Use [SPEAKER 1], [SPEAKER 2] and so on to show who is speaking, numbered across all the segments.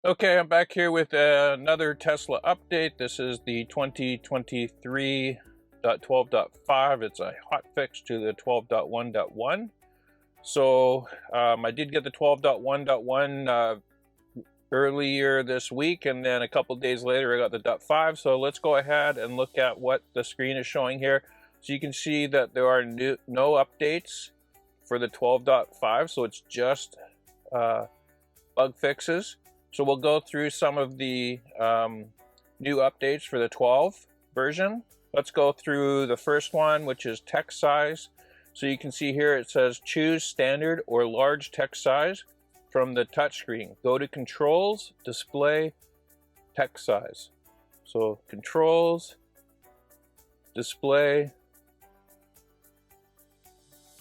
[SPEAKER 1] Okay, I'm back here with another Tesla update. This is the 2023.12.5. It's a hot fix to the 12.1.1. So I did get the 12.1.1 earlier this week, and then a couple days later I got the .5. So let's go ahead and look at what the screen is showing here. So you can see that there are no updates for the 12.5, so it's just bug fixes. So we'll go through some of the new updates for the 12 version. Let's go through the first one, which is text size. So you can see here it says choose standard or large text size from the touchscreen. Go to controls, display, text size. So controls, display,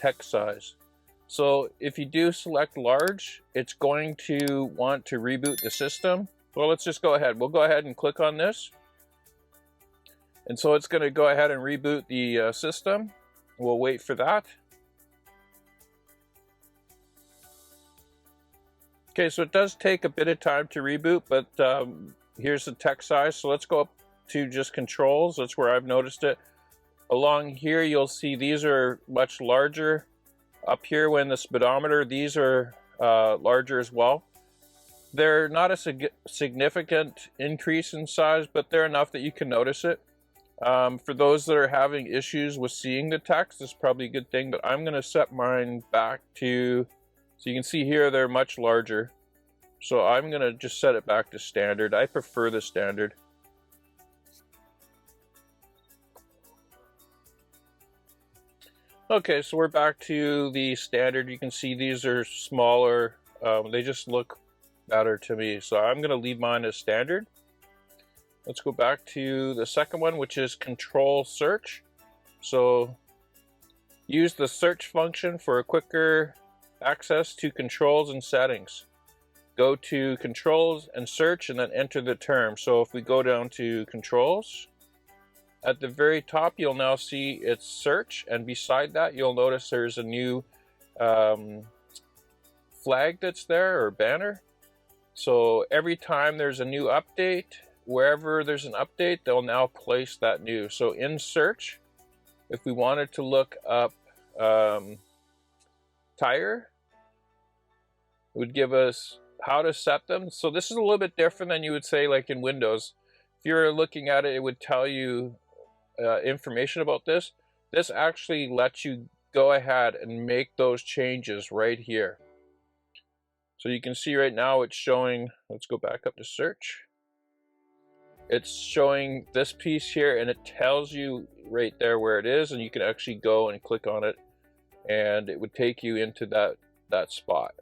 [SPEAKER 1] text size. So if you do select large, it's going to want to reboot the system. Well, let's just go ahead. We'll go ahead and click on this. And so it's going to go ahead and reboot the system. We'll wait for that. Okay, so it does take a bit of time to reboot, but here's the text size. So let's go up to just controls. That's where I've noticed it. Along here, you'll see these are much larger. Up here, when the speedometer, these are larger as well. They're not a significant increase in size, but they're enough that you can notice it. For those that are having issues with seeing the text, it's probably a good thing, but I'm going to set mine back to, so you can see here they're much larger. So I'm going to just set it back to standard. I prefer the standard. Okay, so we're back to the standard. You can see these are smaller. They just look better to me. So I'm going to leave mine as standard. Let's go back to the second one, which is control search. So use the search function for a quicker access to controls and settings. Go to controls and search and then enter the term. So if we go down to controls, at the very top, you'll now see it's search, and beside that, you'll notice there's a new flag that's there, or banner. So every time there's a new update, wherever there's an update, they'll now place that new. So in search, if we wanted to look up tire, it would give us how to set them. So this is a little bit different than you would say like in Windows. If you're looking at it, it would tell you information about this. This actually lets you go ahead and make those changes right here. So you can see right now it's showing, let's go back up to search. It's showing this piece here, and it tells you right there where it is, and you can actually go and click on it, and it would take you into that spot.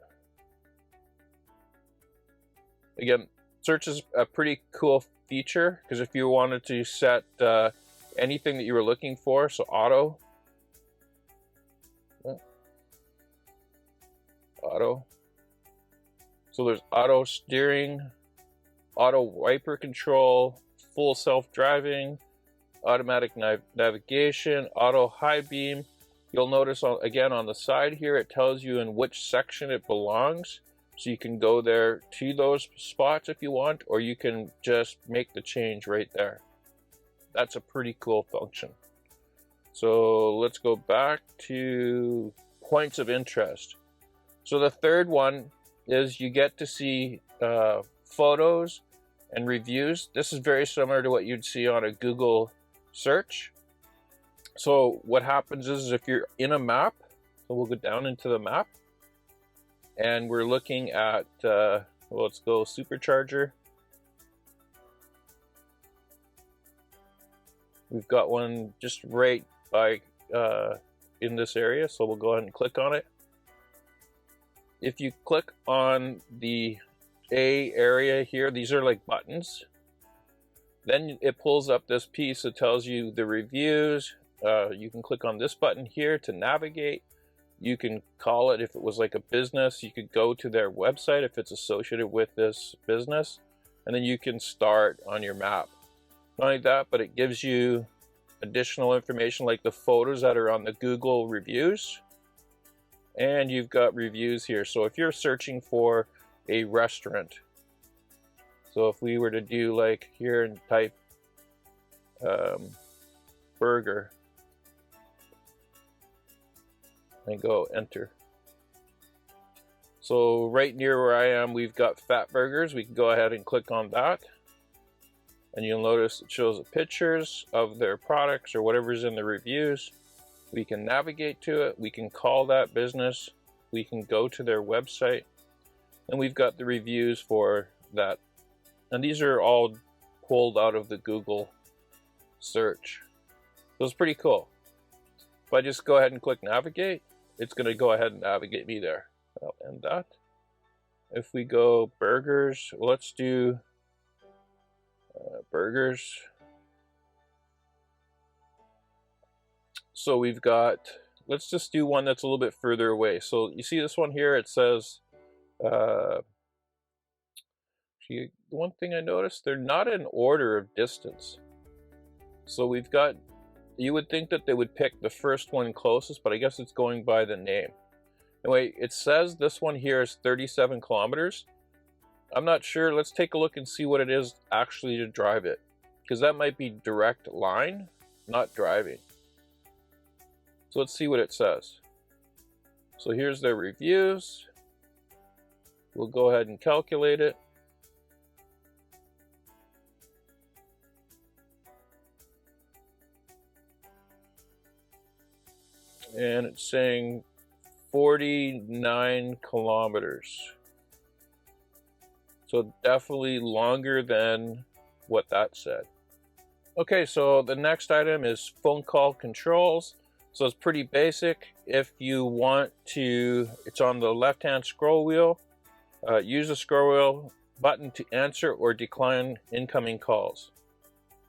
[SPEAKER 1] Again, search is a pretty cool feature, because if you wanted to set anything that you were looking for, so auto, so there's auto steering, auto wiper control, full self-driving, automatic navigation, auto high beam. You'll notice again on the side here, it tells you in which section it belongs. So you can go there to those spots if you want, or you can just make the change right there. That's a pretty cool function. So let's go back to points of interest. So the third one is you get to see photos and reviews. This is very similar to what you'd see on a Google search. So what happens is if you're in a map, so we'll go down into the map, and we're looking at, well, let's go Supercharger. We've got one just right by in this area, so we'll go ahead and click on it. If you click on the A area here, these are like buttons. Then it pulls up this piece that tells you the reviews. You can click on this button here to navigate. You can call it, if it was like a business, you could go to their website if it's associated with this business, and then you can start on your map. Not only that, but it gives you additional information like the photos that are on the Google reviews, and you've got reviews here. So if you're searching for a restaurant, So if we were to do like here and type burger and go enter. So right near where I am, we've got Fat Burgers. We can go ahead and click on that. And you'll notice it shows the pictures of their products or whatever's in the reviews. We can navigate to it. We can call that business. We can go to their website. And we've got the reviews for that. And these are all pulled out of the Google search. So it's pretty cool. If I just go ahead and click navigate, it's going to go ahead and navigate me there. I'll end that. If we go burgers, let's do burgers. So we've got, let's just do one that's a little bit further away. So you see this one here, it says, one thing I noticed, they're not in order of distance. So we've got, you would think that they would pick the first one closest, but I guess it's going by the name. Anyway, it says this one here is 37 kilometers. I'm not sure. Let's take a look and see what it is actually to drive it, because that might be direct line, not driving. So let's see what it says. So here's their reviews. We'll go ahead and calculate it. And it's saying 49 kilometers. So definitely longer than what that said. Okay, so the next item is phone call controls. So it's pretty basic. If you want to, it's on the left-hand scroll wheel. Use the scroll wheel button to answer or decline incoming calls.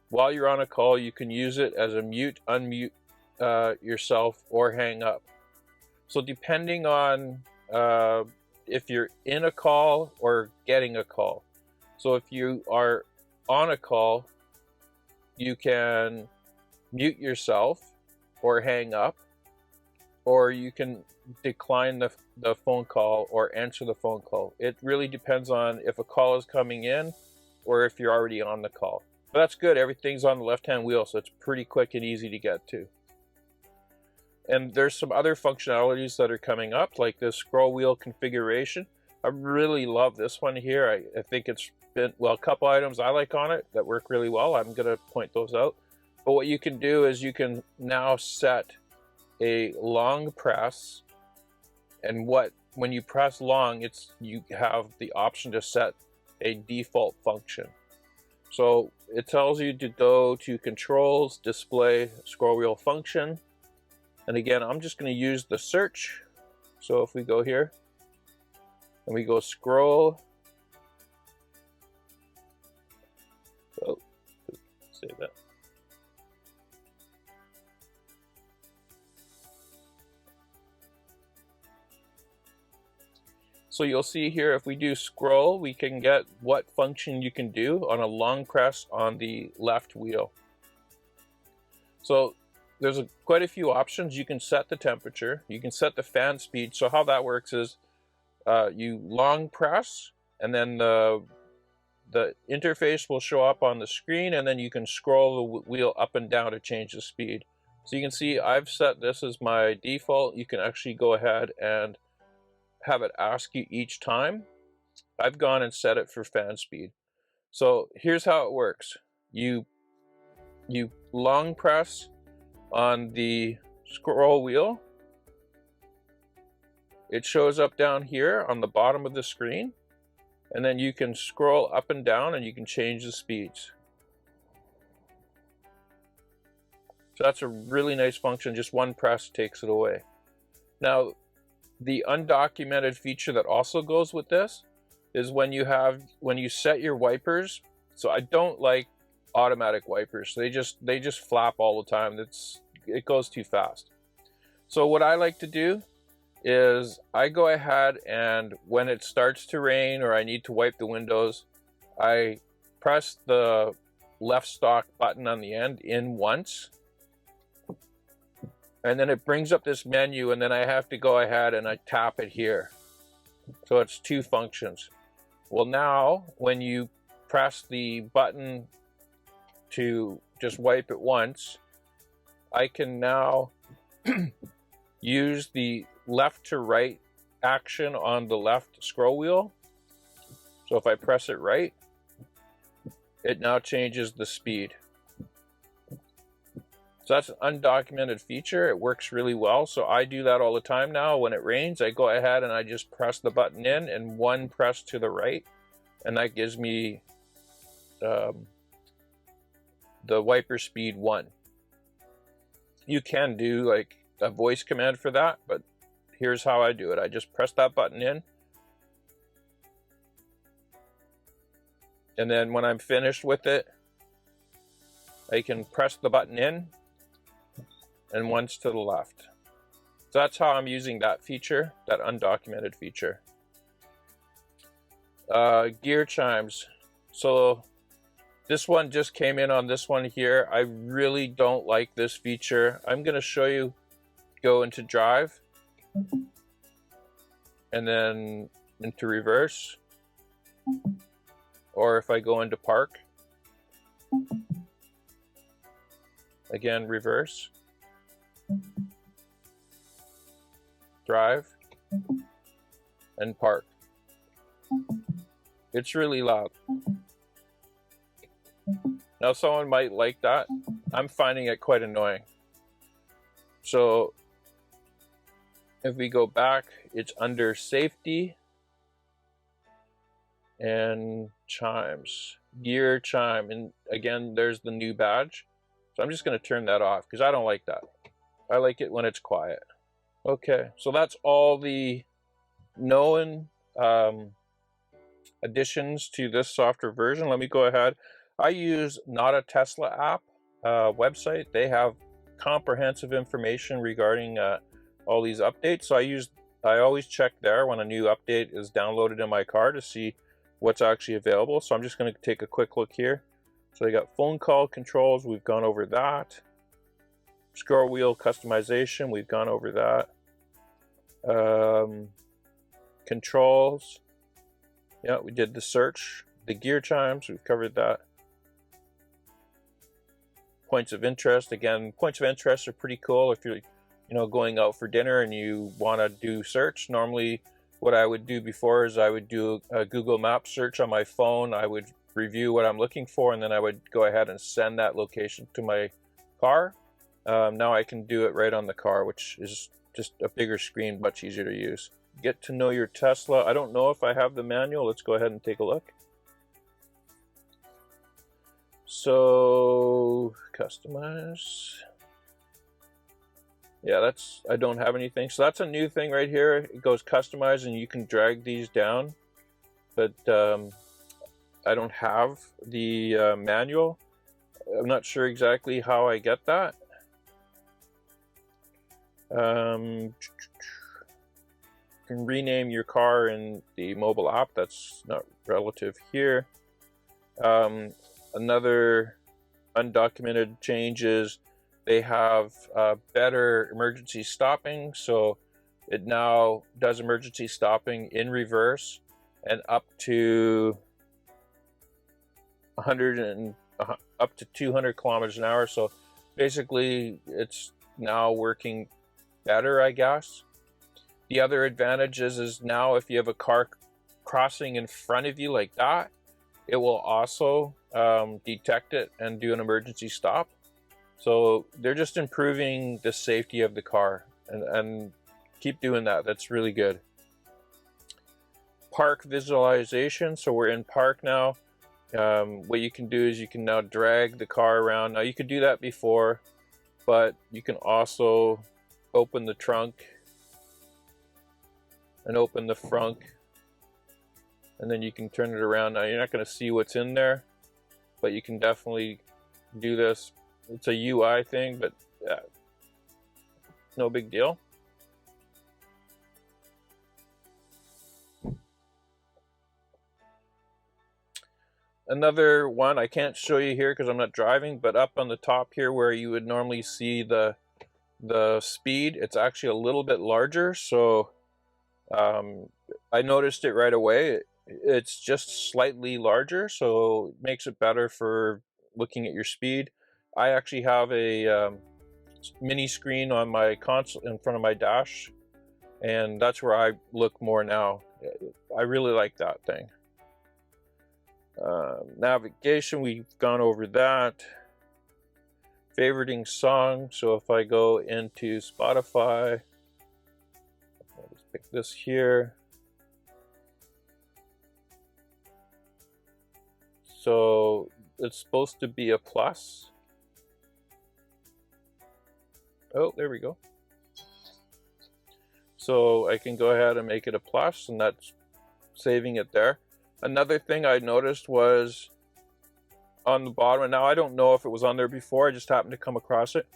[SPEAKER 1] While you're on a call, you can use it as a mute, unmute yourself, or hang up. So depending on if you're in a call or getting a call. So if you are on a call, you can mute yourself or hang up, or you can decline the phone call or answer the phone call. It really depends on if a call is coming in or if you're already on the call. But that's good. Everything's on the left-hand wheel, so it's pretty quick and easy to get to. And there's some other functionalities that are coming up, like this scroll wheel configuration. I really love this one here. I think it's been, well, a couple items I like on it that work really well. I'm going to point those out. But what you can do is you can now set a long press. And when you press long, you have the option to set a default function. So it tells you to go to controls, display, scroll wheel function. And again, I'm just going to use the search. So if we go here and we go scroll, oh, save that. So you'll see here, if we do scroll, we can get what function you can do on a long press on the left wheel. So there's quite a few options. You can set the temperature, you can set the fan speed. So how that works is you long press, and then the interface will show up on the screen, and then you can scroll the wheel up and down to change the speed. So you can see I've set this as my default. You can actually go ahead and have it ask you each time. I've gone and set it for fan speed. So here's how it works. You long press on the scroll wheel. It shows up down here on the bottom of the screen, and then you can scroll up and down and you can change the speeds. So that's a really nice function. Just one press takes it away. Now, the undocumented feature that also goes with this is when you set your wipers. So I don't like automatic wipers. They just flap all the time. It goes too fast. So what I like to do is I go ahead, and when it starts to rain or I need to wipe the windows, I press the left stalk button on the end in once, and then it brings up this menu, and then I have to go ahead and I tap it here. So it's two functions. Well, now when you press the button to just wipe it once, I can now use the left to right action on the left scroll wheel. So if I press it right, it now changes the speed. So that's an undocumented feature. It works really well. So I do that all the time now. When it rains, I go ahead and I just press the button in and one press to the right. And that gives me the wiper speed 1. You can do like a voice command for that, but here's how I do it. I just press that button in. And then when I'm finished with it, I can press the button in and once to the left. So that's how I'm using that feature, that undocumented feature. Gear chimes. So this one just came in on this one here. I really don't like this feature. I'm going to show you, go into drive and then into reverse. Or if I go into park, again, reverse, drive, and park. It's really loud. Now someone might like that. I'm finding it quite annoying. So if we go back, it's under safety and chimes, gear chime, and again there's the new badge. So I'm just going to turn that off because I don't like that. I like it when it's quiet. Okay, so that's all the known additions to this software version. Let me go ahead. I use Not a Tesla app website. They have comprehensive information regarding all these updates. So I always check there when a new update is downloaded in my car to see what's actually available. So I'm just going to take a quick look here. So I got phone call controls, we've gone over that. Scroll wheel customization, we've gone over that. Controls, yeah, we did the search. The gear chimes, we've covered that. Points of interest, again, points of interest are pretty cool if you're going out for dinner and you want to do search. Normally what I would do before is I would do a Google Maps search on my phone. I would review what I'm looking for, and then I would go ahead and send that location to my car. Now I can do it right on the car, which is just a bigger screen, much easier to use. Get to know your Tesla. I don't know if I have the manual. Let's go ahead and take a look. So customize. Yeah, I don't have anything. So that's a new thing right here. It goes customize and you can drag these down, but I don't have the manual. I'm not sure exactly how I get that. You can rename your car in the mobile app. That's not relative here. Another undocumented change is they have better emergency stopping. So it now does emergency stopping in reverse and up to 200 kilometers an hour. So basically it's now working better, I guess. The other advantage is now if you have a car crossing in front of you like that, it will also detect it and do an emergency stop. So they're just improving the safety of the car, and keep doing that. That's really good. Park visualization. So we're in park now. What you can do is you can now drag the car around. Now you could do that before, but you can also open the trunk and open the frunk, and then you can turn it around. Now you're not going to see what's in there, but you can definitely do this. It's a UI thing, but yeah, no big deal. Another one I can't show you here because I'm not driving, but up on the top here where you would normally see the speed, it's actually a little bit larger. So I noticed it right away. It's just slightly larger, so it makes it better for looking at your speed. I actually have a mini screen on my console in front of my dash, and that's where I look more now. I really like that thing. Navigation, we've gone over that. Favoriting song, so if I go into Spotify, I'll just pick this here. So it's supposed to be a plus. Oh, there we go. So I can go ahead and make it a plus, and that's saving it there. Another thing I noticed was on the bottom, and now I don't know if it was on there before, I just happened to come across it.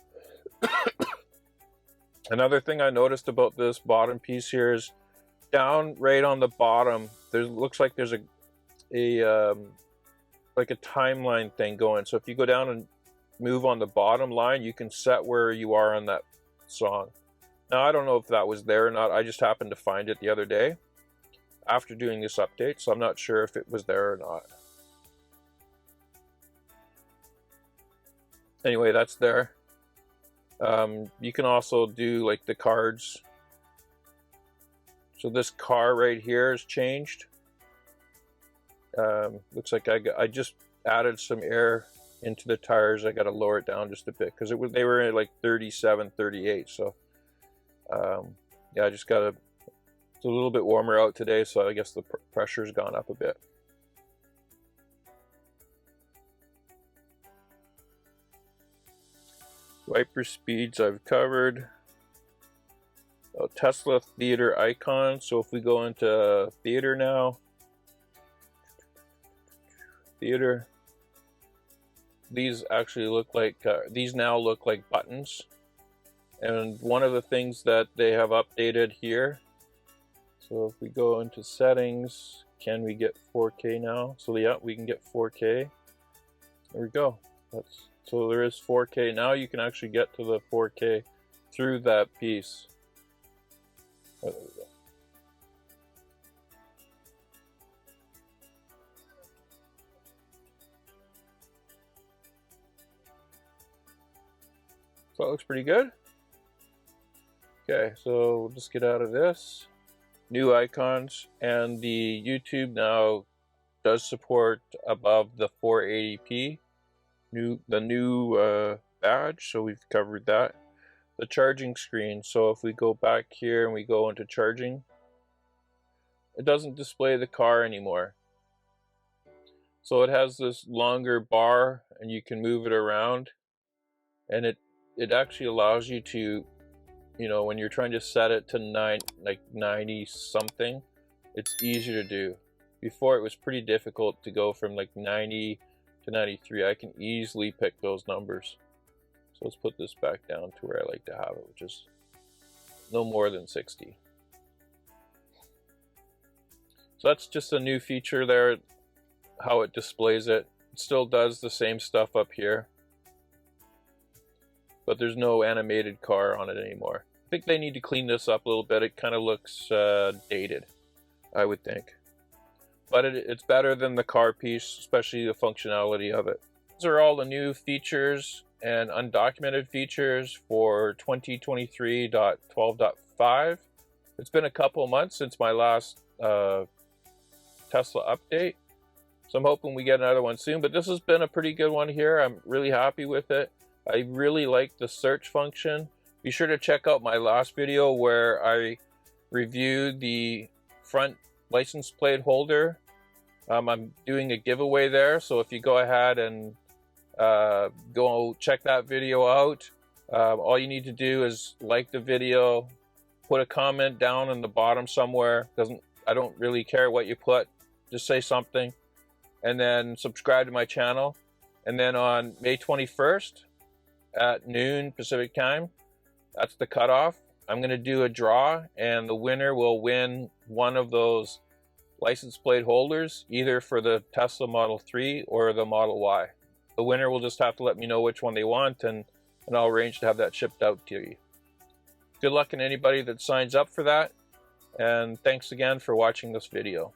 [SPEAKER 1] Another thing I noticed about this bottom piece here is down right on the bottom, there looks like there's a like a timeline thing going. So if you go down and move on the bottom line, you can set where you are on that song. Now I don't know if that was there or not. I just happened to find it the other day after doing this update, so I'm not sure if it was there or not. Anyway, that's there. You can also do like the cards. So this car right here has changed. Looks like I just added some air into the tires. I got to lower it down just a bit because they were at like 37, 38. So yeah, I just got to. It's a little bit warmer out today, so I guess the pressure's gone up a bit. Wiper speeds I've covered. Oh, Tesla theater icon. So if we go into theater now, theater, these actually look like these now look like buttons. And one of the things that they have updated here. So if we go into settings, can we get 4K now? So yeah, we can get 4K. There we go. So there is 4K. Now you can actually get to the 4K through that piece. Oh, there we go. So that looks pretty good. Okay, so we'll just get out of this. New icons, and the YouTube now does support above the 480p. The new badge, so we've covered that. The charging screen, so if we go back here and we go into charging, it doesn't display the car anymore. So it has this longer bar and you can move it around, and it actually allows you to, you know, when you're trying to set it to 90 something, it's easier to do. Before it was pretty difficult to go from like 90 to 93. I can easily pick those numbers. So let's put this back down to where I like to have it, which is no more than 60. So that's just a new feature there, how it displays it. It still does the same stuff up here, but there's no animated car on it anymore. I think they need to clean this up a little bit. It kind of looks dated, I would think. But it's better than the car piece, especially the functionality of it. These are all the new features and undocumented features for 2023.12.5. It's been a couple of months since my last Tesla update, so I'm hoping we get another one soon. But this has been a pretty good one here. I'm really happy with it. I really like the search function. Be sure to check out my last video where I reviewed the front license plate holder. I'm doing a giveaway there, so if you go ahead and go check that video out, all you need to do is like the video, put a comment down in the bottom somewhere. I don't really care what you put, just say something, and then subscribe to my channel. And then on May 21st at noon Pacific time, that's the cutoff. I'm going to do a draw, and the winner will win one of those license plate holders, either for the Tesla Model 3 or the Model Y. The winner will just have to let me know which one they want, and I'll arrange to have that shipped out to you. Good luck in anybody that signs up for that, and thanks again for watching this video.